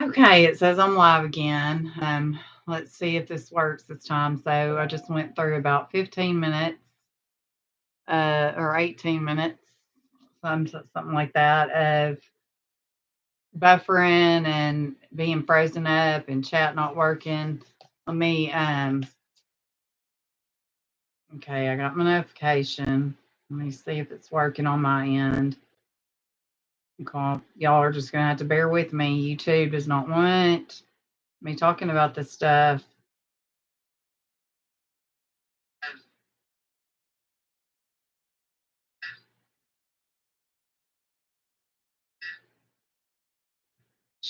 Okay, it says I'm live again. Let's see if this works this time. So I just went through about 15 minutes, or 18 minutes, something like that, of buffering and being frozen up and chat not working. Let me, okay, I got my notification. Let me see if it's working on my end. Okay, y'all are just going to have to bear with me. YouTube does not want me talking about this stuff.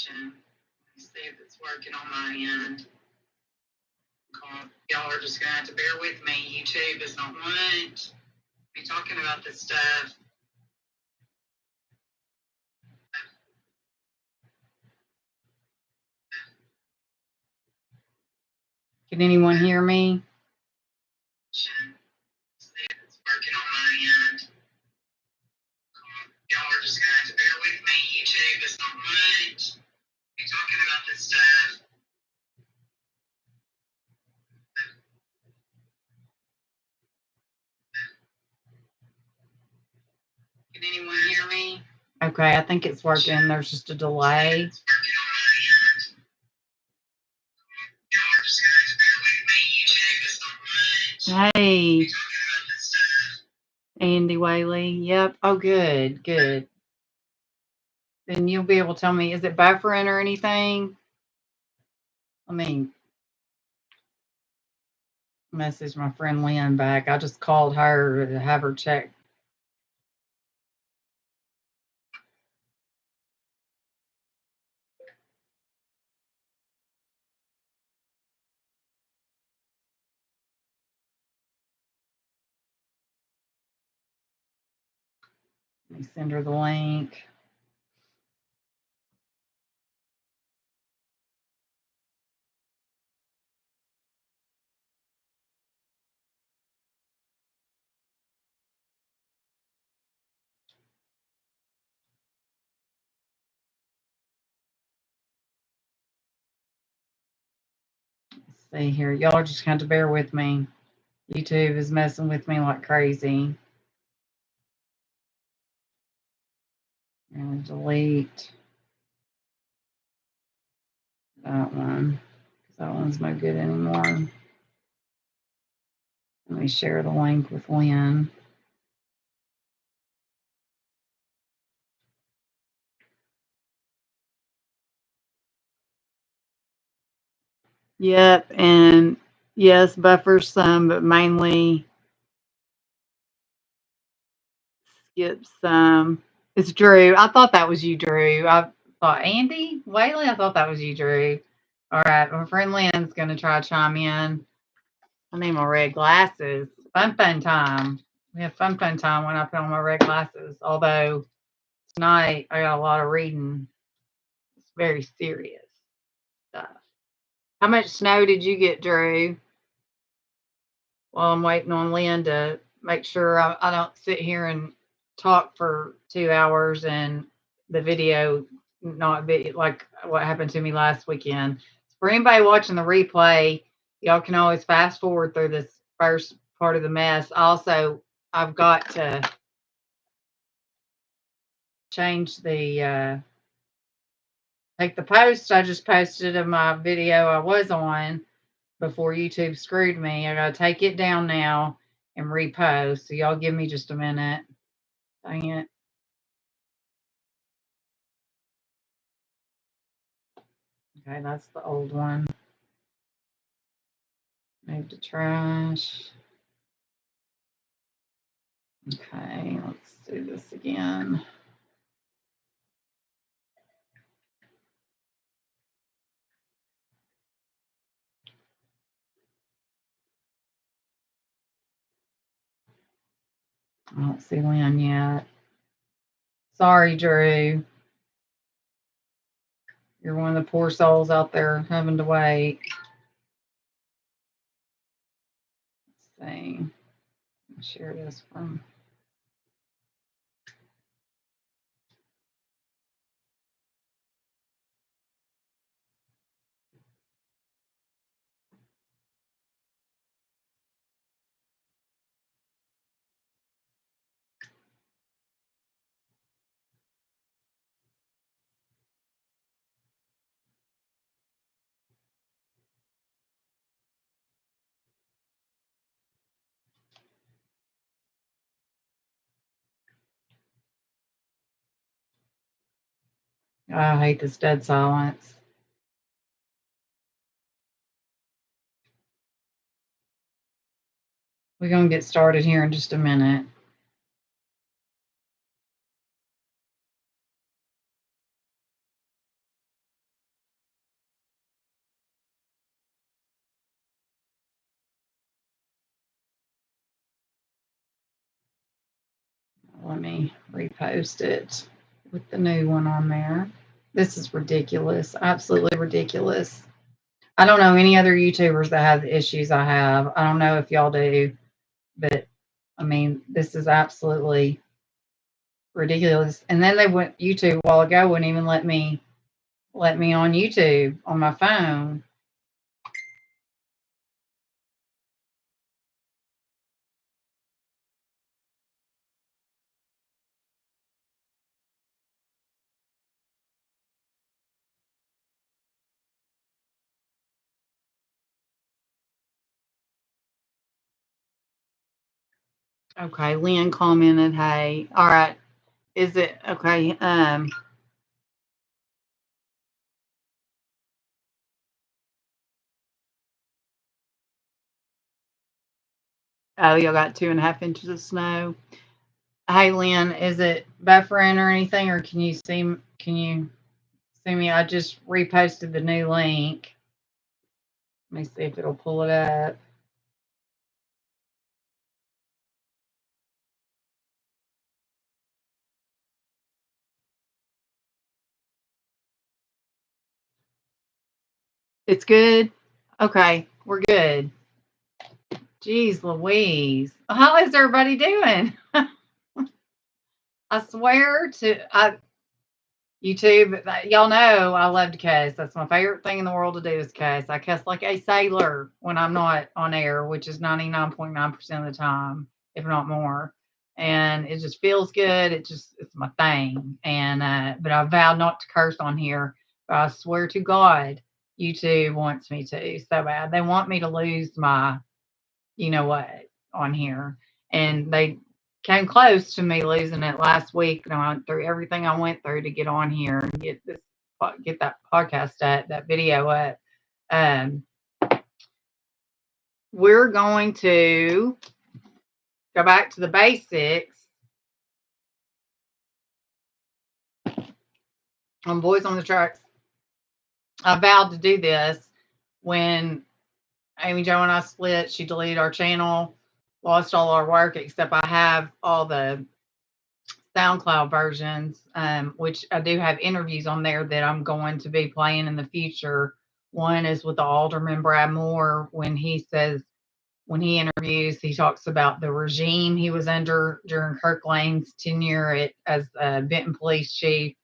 Let me see if it's working on my end. Y'all are just going to have to bear with me. YouTube does not want me talking about this stuff. Can anyone hear me? See if it's working on my end. Y'all are just going to have to bear with me. YouTube does not want me talking about this stuff. Can anyone hear me? Okay, I think it's working. There's just a delay. Hey, Andy Whaley. Yep. Oh, good, good. Then you'll be able to tell me, is it buffering or anything? Let me message my friend Lynn back. I just called her to have her check. Let me send her the link. Let's see here. Y'all are just going to bear with me. YouTube is messing with me like crazy. And delete that one, because that one's no good anymore. Let me share the link with Lynn. Yep, and yes, buffers some, but mainly skips some. It's Drew. I thought that was you, Drew. I thought Andy Whaley. I thought that was you, Drew. All right, my friend Lynn's gonna try to chime in. I need my red glasses. Fun time. We have fun time when I put on my red glasses. Although tonight I got a lot of reading. It's very serious stuff. How much snow did you get, Drew? While I'm waiting on Lynn to make sure I don't sit here and talk for 2 hours and the video not be like what happened to me last weekend. For anybody watching the replay, y'all can always fast forward through this first part of the mess. Also, I've got to change the take the post I just posted of my video I was on before YouTube screwed me. I gotta take it down now and repost. So y'all give me just a minute. Dang it. Okay, that's the old one. Move to trash. Okay, let's do this again. I don't see Lynn yet. Sorry, Drew. You're one of the poor souls out there having to wait. Let's see. I'll share this from. I hate this dead silence. We're going to get started here in just a minute. Let me repost it with the new one on there. This is ridiculous. Absolutely ridiculous. I don't know any other YouTubers that have the issues I have. I don't know if y'all do, but I mean, this is absolutely ridiculous. And then they went YouTube a while ago, wouldn't even let me on YouTube on my phone. Okay, Lynn commented, hey. All right. Is it okay? Oh, y'all got 2.5 inches of snow. Hey, Lynn, is it buffering or anything, or can you see? Can you see me? I just reposted the new link. Let me see if it'll pull it up. It's good. Okay, we're good. Jeez Louise, how is everybody doing? I swear to YouTube, y'all know I love to cuss. That's my favorite thing in the world to do is cuss. I cuss like a sailor when I'm not on air, which is 99.9% of the time, if not more. And it just feels good. It's my thing. And but I vowed not to curse on here. But I swear to God, YouTube wants me to so bad. They want me to lose my, you know what, on here. And they came close to me losing it last week. And I went through everything I went through to get on here and get that podcast that video up. Um, we're going to go back to the basics on Boys on the Tracks. I vowed to do this when Amy Jo and I split. She deleted our channel, lost all our work, except I have all the SoundCloud versions, which I do have interviews on there that I'm going to be playing in the future. One is with the Alderman Brad Moore when he interviews, he talks about the regime he was under during Kirk Lane's tenure as Benton Police Chief.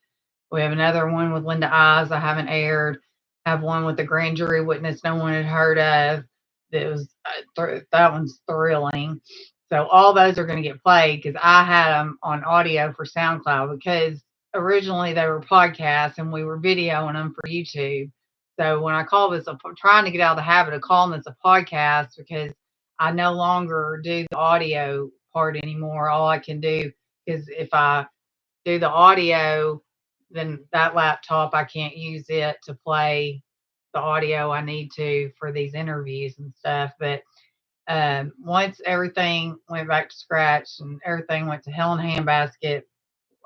We have another one with Linda Ives I haven't aired. I have one with the grand jury witness no one had heard of. That one's thrilling. So all those are going to get played because I had them on audio for SoundCloud because originally they were podcasts and we were videoing them for YouTube. So when I call this, I'm trying to get out of the habit of calling this a podcast because I no longer do the audio part anymore. All I can do is if I do the audio, then that laptop, I can't use it to play the audio I need to for these interviews and stuff. But once everything went back to scratch and everything went to hell in a handbasket,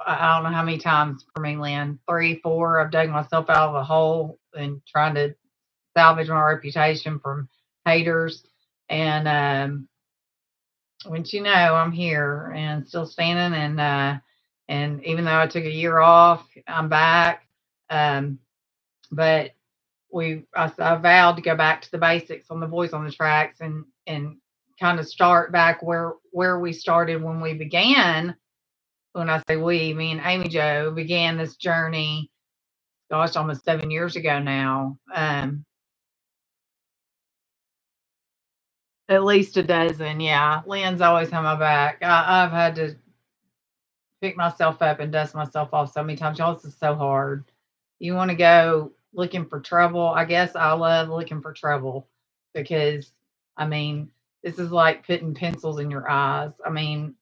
I don't know how many times for me, Lynn, 3, 4, I've dug myself out of a hole and trying to salvage my reputation from haters. And once you know, I'm here and still standing. And even though I took a year off, I'm back. But I vowed to go back to the basics on the Boys on the Tracks and kind of start back where we started when we began. When I say we, me and Amy Jo began this journey, gosh, almost 7 years ago now. At least a dozen, yeah. Lynn's always had my back. I've had to pick myself up and dust myself off so many times. Y'all, this is so hard. You want to go looking for trouble? I guess I love looking for trouble because, I mean, this is like putting pencils in your eyes. I mean,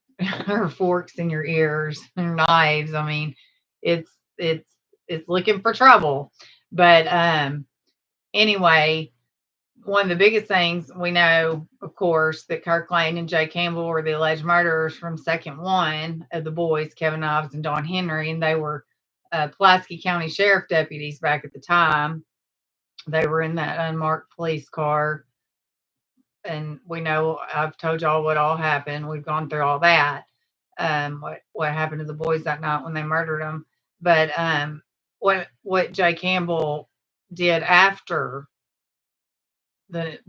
or forks in your ears, or knives. I mean, it's is looking for trouble. But anyway, one of the biggest things we know, of course, that Kirk Lane and Jay Campbell were the alleged murderers from second one of the boys, Kevin Ives and Don Henry, and they were Pulaski County Sheriff deputies back at the time. They were in that unmarked police car, and we know I've told y'all what all happened. We've gone through all that. What happened to the boys that night when they murdered them? But what Jay Campbell did after the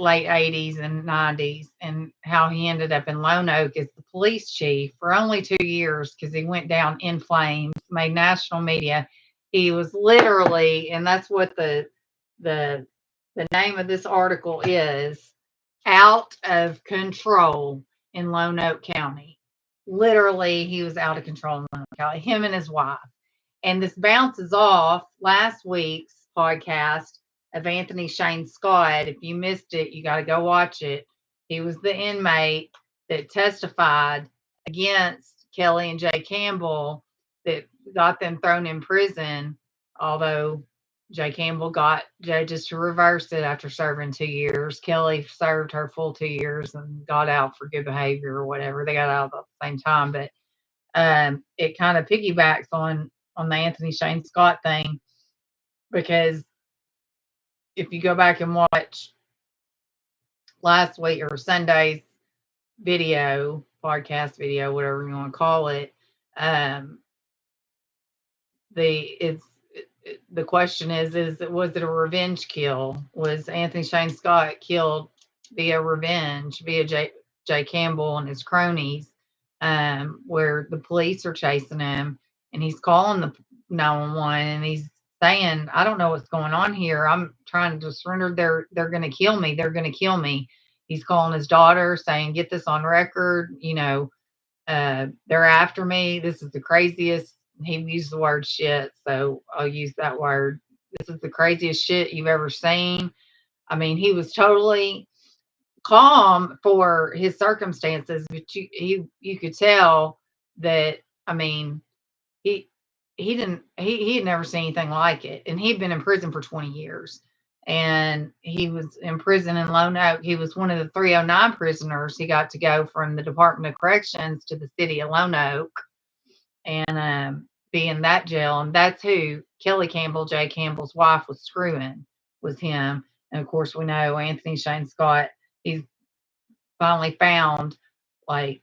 late 80s and 90s, and how he ended up in Lone Oak as the police chief for only 2 years because he went down in flames, made national media. He was literally, and that's what the name of this article is, out of control in Lone Oak County. Literally, he was out of control in Lone Oak County, him and his wife. And this bounces off last week's podcast of Anthony Shane Scott. If you missed it, you got to go watch it. He was the inmate that testified against Kelly and Jay Campbell that got them thrown in prison, although Jay Campbell got judges to reverse it after serving 2 years. Kelly served her full 2 years and got out for good behavior or whatever. They got out at the same time, but it kind of piggybacks on the Anthony Shane Scott thing, because if you go back and watch last week or Sunday's video, podcast video, whatever you want to call it, the question is was it a revenge kill? Was Anthony Shane Scott killed via revenge, via Jay Campbell and his cronies, where the police are chasing him and he's calling the 911 and he's saying, I don't know what's going on here. I'm trying to surrender. They're going to kill me. They're going to kill me. He's calling his daughter saying, get this on record. They're after me. This is the craziest. He used the word shit, so I'll use that word. This is the craziest shit you've ever seen. I mean, he was totally calm for his circumstances, but you could tell that, I mean, he had never seen anything like it, and he'd been in prison for 20 years, and he was in prison in Lone Oak. He was one of the 309 prisoners. He got to go from the Department of Corrections to the city of Lone Oak and be in that jail, and that's who Kelly Campbell, Jay Campbell's wife, was screwing, was him. And of course, we know Anthony Shane Scott, he's finally found like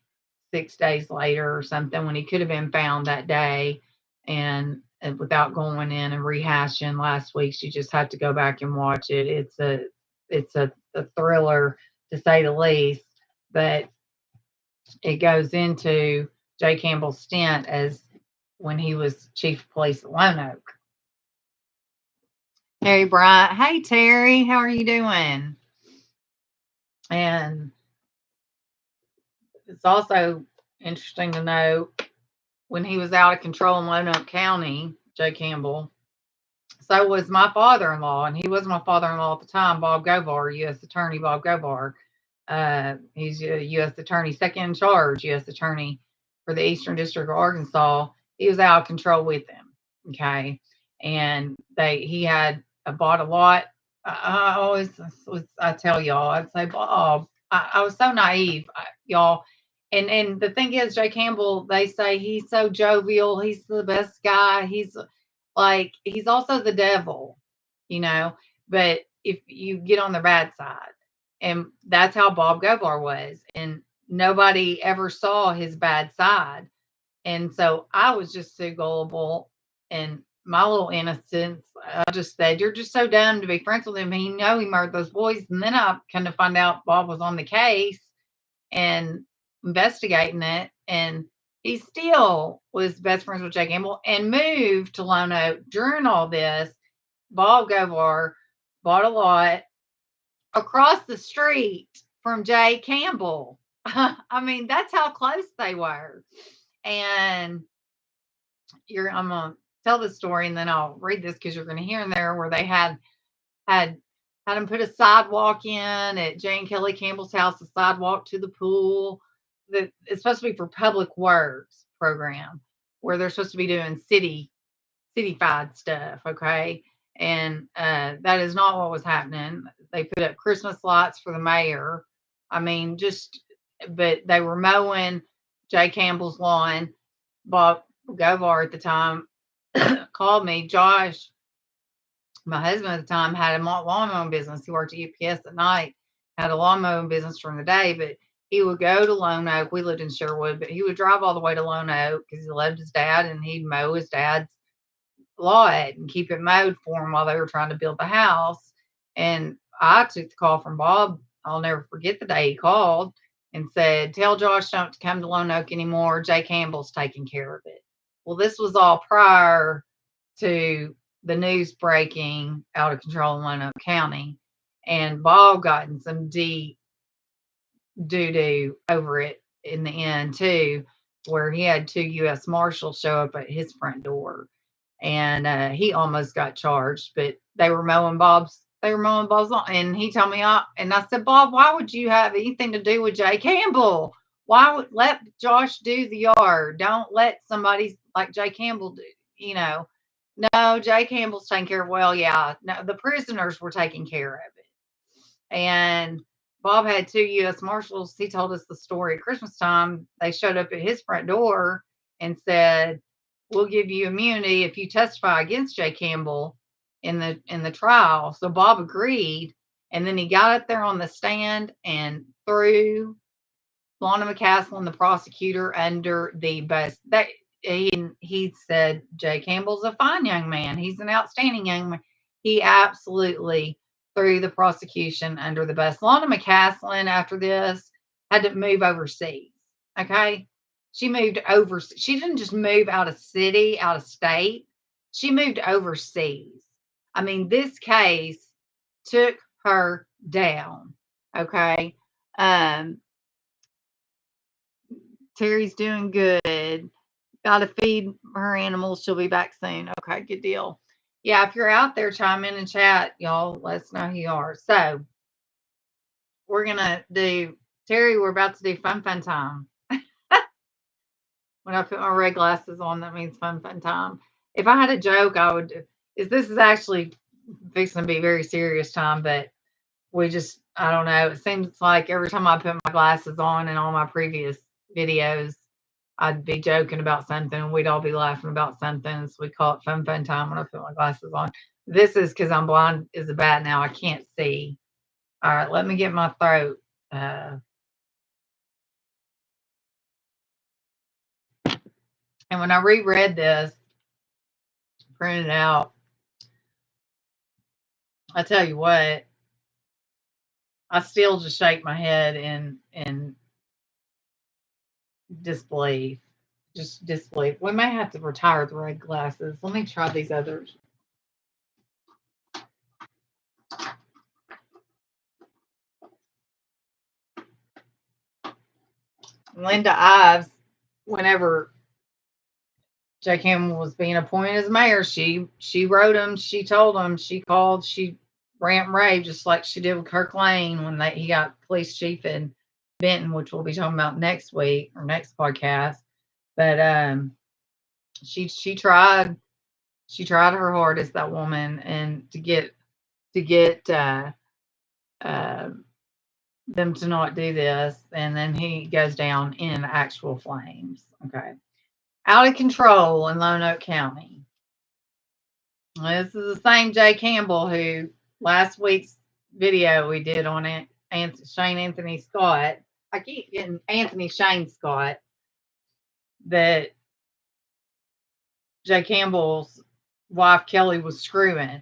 6 days later or something, when he could have been found that day. And without going in and rehashing last week's, you just have to go back and watch it. It's a thriller, to say the least, but it goes into Jay Campbell's stint as when he was chief of police at Lone Oak. Terry Bryant. Hey, Terry, how are you doing? And it's also interesting to know, when he was out of control in Lone Oak County, Jay Campbell, so was my father-in-law, and he was my father-in-law at the time, Bob Govar, U.S. Attorney Bob Govar. He's a U.S. Attorney, second in charge U.S. Attorney for the Eastern District of Arkansas. He was out of control with them, okay? And he had bought a lot. I tell y'all, I'd say, Bob, I was so naive, y'all. And the thing is, Jay Campbell, they say he's so jovial. He's the best guy. He's also the devil, but if you get on the bad side, and that's how Bob Govar was. And nobody ever saw his bad side. And so I was just so gullible, and my little innocence, I just said, you're just so dumb to be friends with him. He murdered those boys. And then I kind of find out Bob was on the case and investigating it, and he still was best friends with Jay Campbell and moved to Lone Oak during all this. Bob Govar bought a lot across the street from Jay Campbell. I mean, that's how close they were. And I'm gonna tell the story, and then I'll read this because you're gonna hear in there where they had him put a sidewalk in at Jay and Kelly Campbell's house, a sidewalk to the pool. That it's supposed to be for public works program, where they're supposed to be doing city cityfied stuff, okay? And that is not what was happening. They put up Christmas lights for the mayor. I mean, but they were mowing Jay Campbell's lawn. Bob Govar at the time called me. Josh, my husband at the time, had a lawn mowing business. He worked at UPS at night, had a lawn mowing business during the day, but he would go to Lone Oak. We lived in Sherwood, but he would drive all the way to Lone Oak because he loved his dad, and he'd mow his dad's lot and keep it mowed for him while they were trying to build the house. And I took the call from Bob. I'll never forget the day he called and said, "Tell Josh don't to come to Lone Oak anymore. Jay Campbell's taking care of it." Well, this was all prior to the news breaking out of control in Lone Oak County. And Bob got in some deep doo-doo over it in the end, too, where he had 2 U.S. Marshals show up at his front door. And he almost got charged, but they were mowing Bob's lawn. And he told me, and I said, "Bob, why would you have anything to do with Jay Campbell? Why would let Josh do the yard? Don't let somebody like Jay Campbell do, you know." No, Jay Campbell's taking care of, well, yeah, no, the prisoners were taking care of it. And Bob had 2 U.S. Marshals. He told us the story at Christmas time. They showed up at his front door and said, "We'll give you immunity if you testify against Jay Campbell in the trial." So Bob agreed, and then he got up there on the stand and threw Lana McCaslin, the prosecutor, under the bus. That he said Jay Campbell's a fine young man. He's an outstanding young man. He absolutely threw the prosecution under the bus. Lana McCaslin, after this, had to move overseas. Okay. She moved over. She didn't just move out of city, out of state. She moved overseas. I mean, this case took her down. Okay. Um, Terry's doing good. Got to feed her animals. She'll be back soon. Okay, good deal. Yeah, if you're out there, chime in and chat, y'all. Let us know who you are. So we're gonna do Terry. We're about to do fun time. When I put my red glasses on, that means fun time. If I had a joke, I would. This is actually fixing to be very serious time, but I don't know. It seems like every time I put my glasses on in all my previous videos, I'd be joking about something and we'd all be laughing about something. So we call it fun time when I put my glasses on. This is because I'm blind as a bat now. I can't see. All right, let me get my throat. And when I reread this, printed it out, I tell you what, I still just shake my head in disbelief. Just disbelief. We may have to retire the red glasses. Let me try these others. Linda Ives, whenever Jay Campbell was being appointed as mayor, she wrote him, she told him, she called, she rant and raved just like she did with Kirk Lane when he got police chief in Benton, which we'll be talking about next week or next podcast. But she tried her hardest, that woman, and to get them to not do this, and then he goes down in actual flames. Okay. Out of control in Lone Oak County. This is the same Jay Campbell who last week's video we did on it, Shane Anthony Scott. I keep getting Anthony Shane Scott, that Jay Campbell's wife Kelly was screwing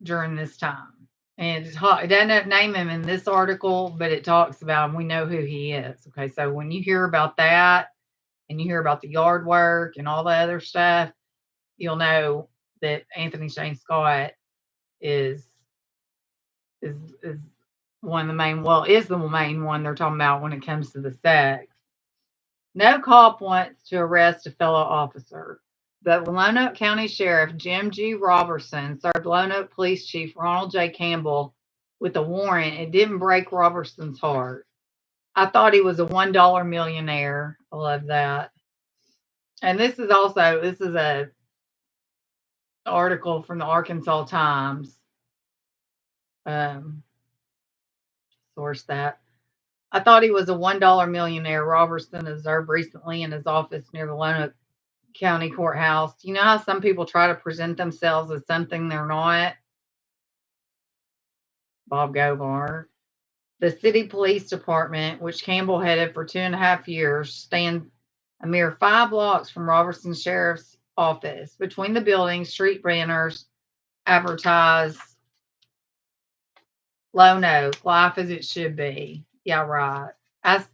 during this time. And it doesn't name him in this article, but it talks about him. We know who he is. Okay, so when you hear about that and you hear about the yard work and all the other stuff, you'll know that Anthony Shane Scott is one of the main, is the main one they're talking about when it comes to the sex. No cop wants to arrest a fellow officer. But Lone Oak County Sheriff Jim G. Robertson served Lone Oak Police Chief Ronald J. Campbell with a warrant. It didn't break Robertson's heart. I thought he was a $1 millionaire. I love that. And this is a article from the Arkansas Times. Um, source that. I thought he was a $1 millionaire, Robertson observed recently in his office near the Lonoke County Courthouse. You know how some people try to present themselves as something they're not? Bob Govar. The city police department, which Campbell headed for 2.5 years, stands a mere 5 blocks from Robertson Sheriff's office. Between the buildings, street banners advertise Lonoke, life as it should be. Yeah, right. Ask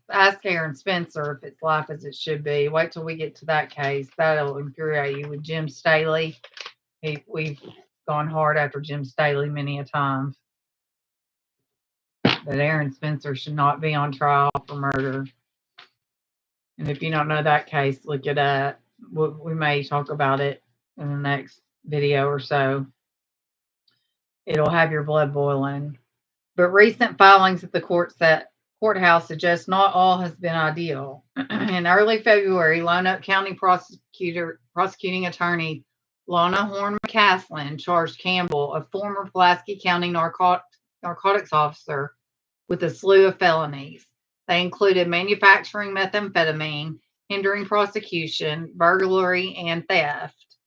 Aaron Spencer if it's life as it should be. Wait till we get to that case. That'll infuriate you with Jim Staley. We've gone hard after Jim Staley many a time. But Aaron Spencer should not be on trial for murder. And if you don't know that case, look it up. We may talk about it in the next video or so. It'll have your blood boiling. But recent filings at the courthouse suggest not all has been ideal. In early February, Lonoke County prosecuting attorney Lana Horn McCaslin charged Campbell, a former Pulaski County narcotics officer, with a slew of felonies. They included manufacturing methamphetamine, hindering prosecution, burglary, and theft.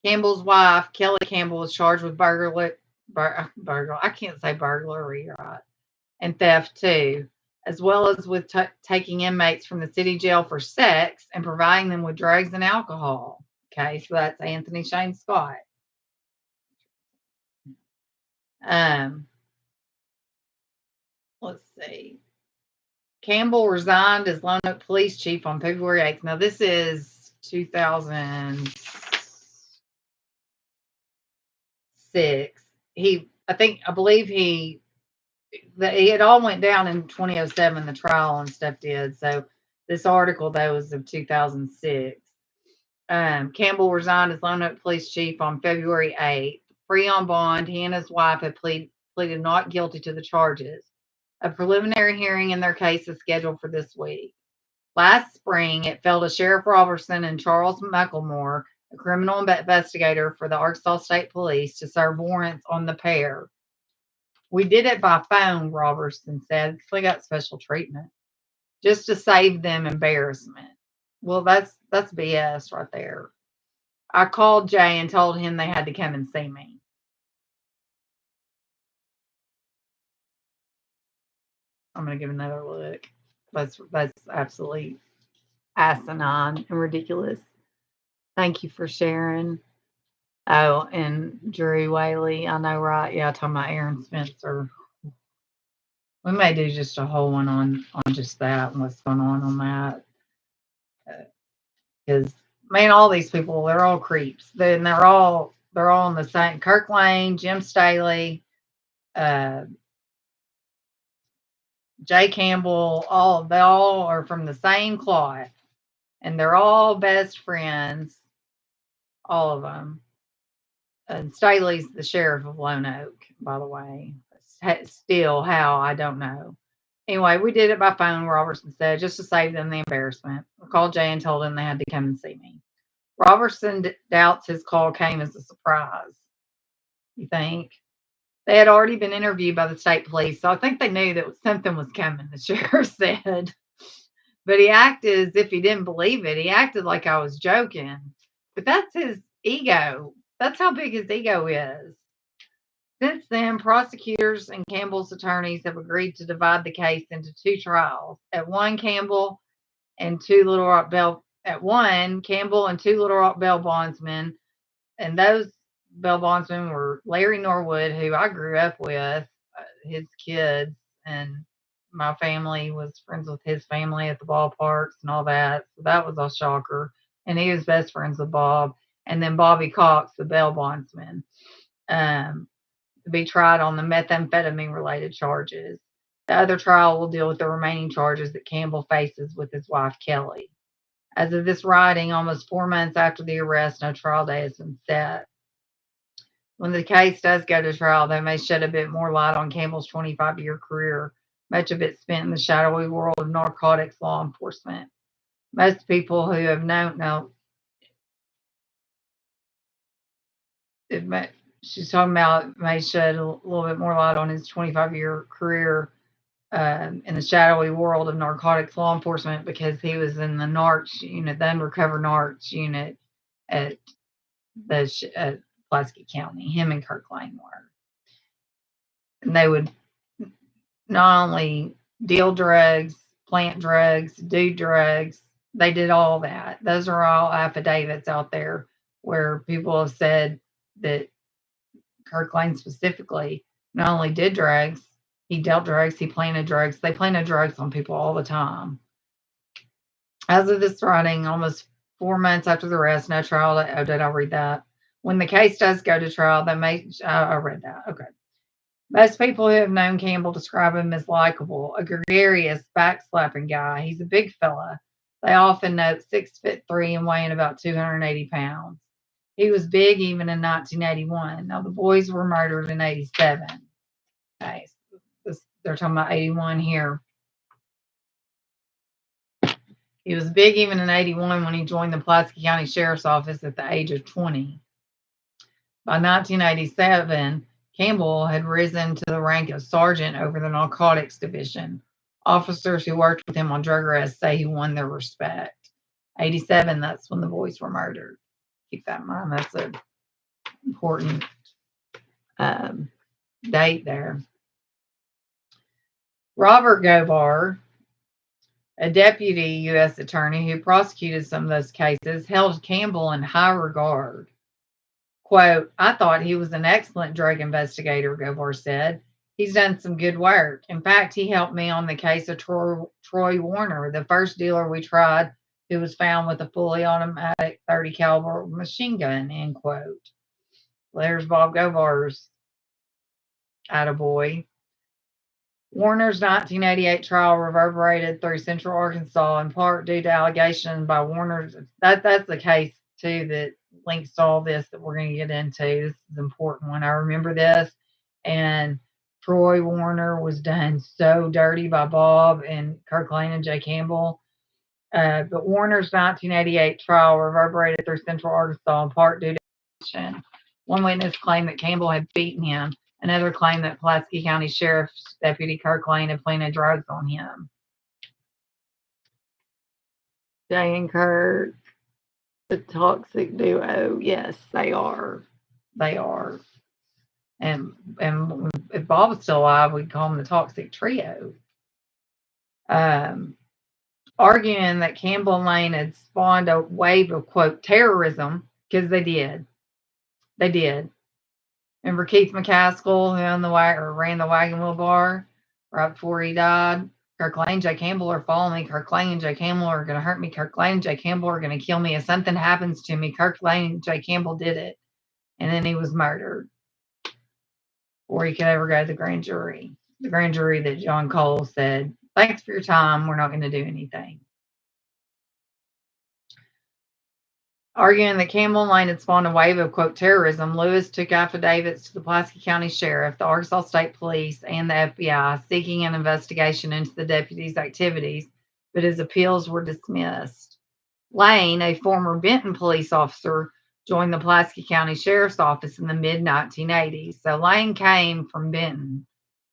Campbell's wife, Kelly Campbell, was charged with burglary. I can't say burglary, right? And theft too, as well as with taking inmates from the city jail for sex and providing them with drugs and alcohol. Okay, so that's Anthony Shane Scott. Let's see. Campbell resigned as Lonoke police chief on February 8th. Now, this is 2006. I believe it all went down in 2007, the trial and stuff did. So this article, though, was of 2006. Campbell resigned as Lonoke police chief on February 8th. Free on bond, he and his wife had pleaded not guilty to the charges. A preliminary hearing in their case is scheduled for this week. Last spring, it fell to Sheriff Robertson and Charles McElmore, a criminal investigator for the Arkansas State Police, to serve warrants on the pair. We did it by phone, Robertson said. So they got special treatment just to save them embarrassment. Well, that's BS right there. I called Jay and told him they had to come and see me. I'm going to give another look. That's absolutely asinine and ridiculous. Thank you for sharing. Oh, and Drew Whaley, I know, right? Yeah, talking about Aaron Spencer. We may do just a whole one on just that and what's going on that. Because man, all these people, they're all creeps. They're all in the same. Kirk Lane, Jim Staley, Jay Campbell, they all are from the same cloth, and they're all best friends, all of them. And Staley's the sheriff of Lonoke, by the way. Still, how I don't know. Anyway, we did it by phone, Robertson said, just to save them the embarrassment. I called Jay and told him they had to come and see me. Robertson doubts his call came as a surprise. You think? They had already been interviewed by the state police, so I think they knew that something was coming, the sheriff said. But he acted as if he didn't believe it. He acted like I was joking. But that's his ego. That's how big his ego is. Since then, prosecutors and Campbell's attorneys have agreed to divide the case into two trials. Campbell and two Little Rock bail bondsmen, and those bail bondsmen were Larry Norwood, who I grew up with, his kids, and my family was friends with his family at the ballparks and all that. So that was a shocker. And he was best friends with Bob. And then Bobby Cox, the bail bondsman, to be tried on the methamphetamine related charges. The other trial will deal with the remaining charges that Campbell faces with his wife, Kelly. As of this writing, almost 4 months after the arrest, no trial date has been set. When the case does go to trial, they may shed a bit more light on Campbell's 25-year career, much of it spent in the shadowy world of narcotics law enforcement. Most people who have known she's talking about it may shed a little bit more light on his 25-year career in the shadowy world of narcotics law enforcement because he was in the NARCS unit, the undercover NARCS unit at Pulaski County. Him and Kirk Lane were. And they would not only deal drugs, plant drugs, do drugs, they did all that. Those are all affidavits out there where people have said that Kirk Lane specifically not only did drugs, he dealt drugs, he planted drugs. They planted drugs on people all the time. As of this writing, almost 4 months after the arrest, no trial. Oh, did I read that? When the case does go to trial, they may. I read that. Okay. Most people who have known Campbell describe him as likable, a gregarious, backslapping guy. He's a big fella. They often note 6'3" and weighing about 280 pounds. He was big even in 1981. Now, the boys were murdered in 87. Okay, they're talking about 81 here. He was big even in 81 when he joined the Pulaski County Sheriff's Office at the age of 20. By 1987, Campbell had risen to the rank of sergeant over the narcotics division. Officers who worked with him on drug arrests say he won their respect. 87, that's when the boys were murdered. Keep that in mind. That's an important date there. Robert Govar, a deputy U.S. attorney who prosecuted some of those cases, held Campbell in high regard. Quote, I thought he was an excellent drug investigator, Govar said. He's done some good work. In fact, he helped me on the case of Troy Warner, the first dealer we tried who was found with a fully automatic 30 caliber machine gun, end quote. There's Bob Govar's attaboy. Warner's 1988 trial reverberated through Central Arkansas in part due to allegations by Warner's. That's the case, too, that links to all this that we're going to get into. This is an important one. I remember this. And Troy Warner was done so dirty by Bob and Kirk Lane and Jay Campbell. But Warner's 1988 trial reverberated through Central Arkansas in part due to allegations. One witness claimed that Campbell had beaten him. Another claimed that Pulaski County Sheriff's Deputy Kirk Lane had planted drugs on him. Jay and Kirk, the toxic duo. Yes, they are. They are. And if Bob was still alive, we'd call them the toxic trio. Arguing that Campbell and Lane had spawned a wave of, quote, terrorism, because they did. They did. Remember Keith McCaskill, who ran the wagon wheel bar right before he died? Kirk Lane and Jay Campbell are following me. Kirk Lane and Jay Campbell are going to hurt me. Kirk Lane and Jay Campbell are going to kill me. If something happens to me, Kirk Lane and Jay Campbell did it. And then he was murdered before he could ever go to the grand jury. The grand jury that John Cole said, thanks for your time. We're not going to do anything. Arguing that Campbell and Lane had spawned a wave of, quote, terrorism, Lewis took affidavits to the Pulaski County Sheriff, the Arkansas State Police, and the FBI, seeking an investigation into the deputy's activities, but his appeals were dismissed. Lane, a former Benton police officer, joined the Pulaski County Sheriff's Office in the mid-1980s. So Lane came from Benton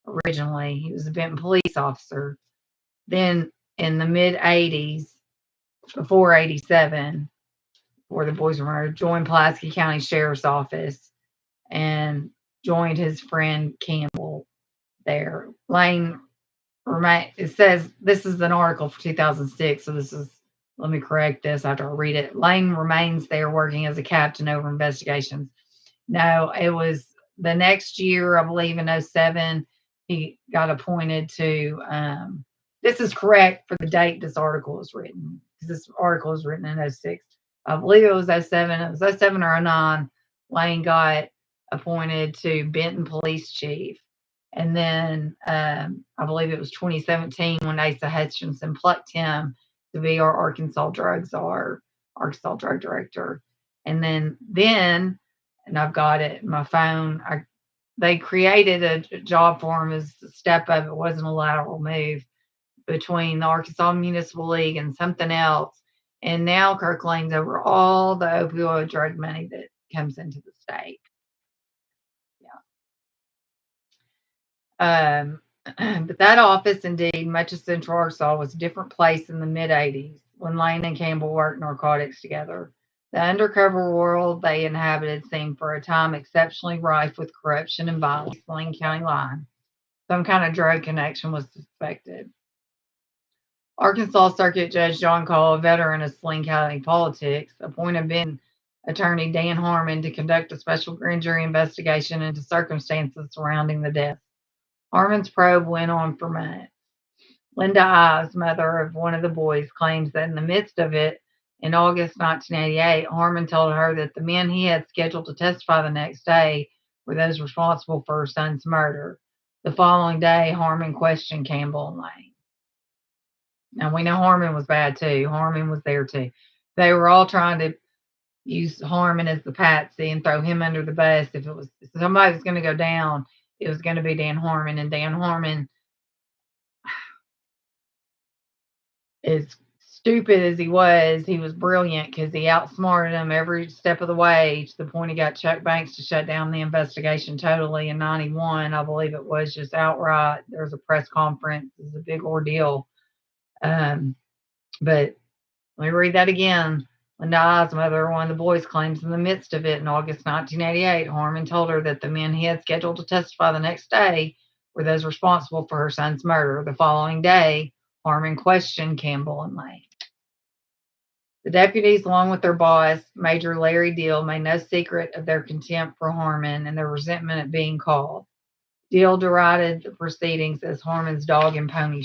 originally. He was a Benton police officer. Then in the mid-80s, before 87, where the boys were murdered, joined Pulaski County Sheriff's Office and joined his friend Campbell there. Lane it says, this is an article for 2006, so let me correct this after I read it. Lane remains there working as a captain over investigations. No, it was the next year, I believe in 07, he got appointed to, this is correct for the date this article was written, because this article was written in 06. I believe it was 07. It was 07 or 09. Lane got appointed to Benton Police Chief. And then I believe it was 2017 when Asa Hutchinson plucked him to be our Arkansas Drug Czar, Arkansas Drug Director. And then, and I've got it in my phone, they created a job for him as a step up. It wasn't a lateral move between the Arkansas Municipal League and something else. And now Kirk Lane's over all the opioid drug money that comes into the state. But that office, indeed, much of Central Arkansas, was a different place in the mid 80s when Lane and Campbell worked narcotics together. The undercover world they inhabited seemed for a time exceptionally rife with corruption and violence. Lane County line. Some kind of drug connection was suspected. Arkansas Circuit Judge John Call, a veteran of Saline County politics, appointed Ben attorney Dan Harmon to conduct a special grand jury investigation into circumstances surrounding the death. Harmon's probe went on for months. Linda Ives, mother of one of the boys, claims that in the midst of it, in August 1988, Harmon told her that the men he had scheduled to testify the next day were those responsible for her son's murder. The following day, Harmon questioned Campbell and Lane. Now, we know Harmon was bad too. Harmon was there too. They were all trying to use Harmon as the patsy and throw him under the bus. If somebody was going to go down, it was going to be Dan Harmon. And Dan Harmon, as stupid as he was brilliant because he outsmarted him every step of the way to the point he got Chuck Banks to shut down the investigation totally in 91. I believe it was just outright. There was a press conference. It was a big ordeal. But let me read that again. Linda Ives, mother of one of the boys, claims in the midst of it in August 1988, Harmon told her that the men he had scheduled to testify the next day were those responsible for her son's murder. The following day, Harmon questioned Campbell and Lane. The deputies, along with their boss, Major Larry Deal, made no secret of their contempt for Harmon and their resentment at being called. Deal derided the proceedings as Harmon's dog and pony